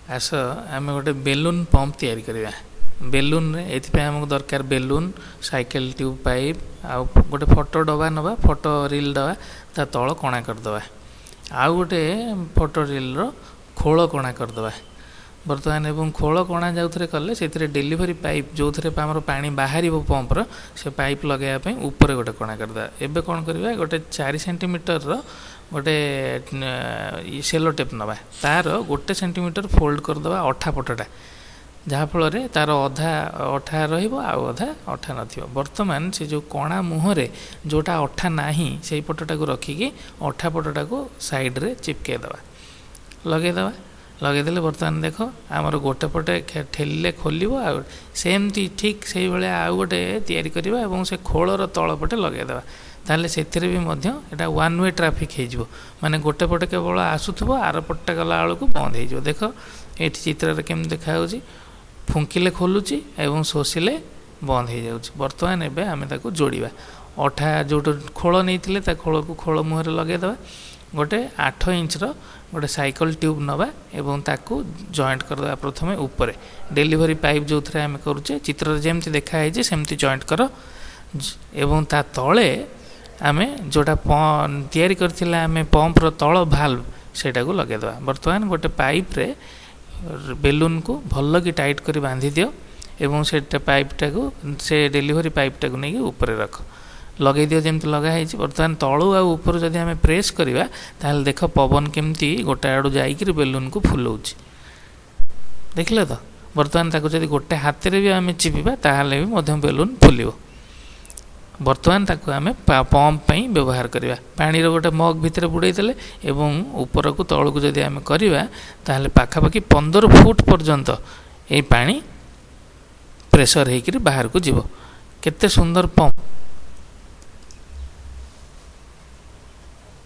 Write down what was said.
आस आम गोटे balloon pump तैयारी करवा। बेलून ये आमको दरकार बेलून, साइकेल ट्यूब पाइप, आउ गोटे फोटो डबा नवा, फोटो रिल डबा ता तल कणा करदे, आउ गोटे फोटो रिल खोल कणा करदे बर्तमान। एवं खोल कणा जो कले से डेलीवरी पाइप जो आमर पा बाहर पंपर से पाइप लगेगा ऊपर गोटे कणा करदे। एबे कौन करवा गोटे 4 सेंटीमीटर गोटे सेलो टेप नवा, तार गोटे सेंटीमीटर फोल्ड करदे अठा पटटा, जहाँफल तार अधा अठा रहा अठा नथिबो। बर्तमान से जो कणा मुहरे जोटा अठा नाही से पटटा को रखिकी अठा पटटा को साइड रे चिपके दवा, लगेदेले बर्तमान देख आमर गोटे पटे ठेलिले खोलिबो, आ सेमती ठीक से भाया आउ गोटे तैयारी करवा और से खोलर तल पटे लगेदेवा। ताहले सेथिरे भी मध्य एटा वन वे ट्राफिक हो माने गोटे पटे केवल आसुथबो, आर पट्टा गला बेलू बंद हो। देख ये चित्र केम देखा फुंकिले खोलुची एवं शोषिले बंद हो जाउची। बर्तमान एबे आमे ताको जोड़िबा, अठा जो खोल नहीं खोल को खोल मुहर लगेदेवा। गोटे 8 इंच गोटे साइकिल ट्यूब नवा एवं ताकू जॉइंट करदे प्रथमे ऊपर डेलीवरी पाइप जो थे आम करुचे चित्र जमती देखाई सेमती जॉइंट कर एवं ता तले आमे जोटा तैयारी करथिला आमे पंपर तल भाल्व सेटा को लगेदेवा। बर्तमान गोटे पाइप रे बेलून को भल कि टाइट कर बांधी दियो एवं से पाइपटा को से डेलीवरी पाइपटा को नहीं ऊपर रख लगे दियो जमती लगाई। बर्तमान तलू आ ऊपर जदि आम प्रेस करवा ताहले देख पवन केमती गोटे आड़ू जाइए बेलून को फुलाऊँच, देखले तो। बर्तमान ताको जदि गोटे हाथ रे भी आम चिपिबा ताहले भी मध्य बेलून फुलिबो। बर्तमान ताको आम पंप पई व्यवहार करवा। पानी रो गोटे मग भितर बुड़े देले एवं ऊपर को तल को जदि आम करवा ताहले पाखापाखि 15 फुट पर्यंत ए पानी प्रेशर होकर बाहर को जीव। केते सुंदर पंप।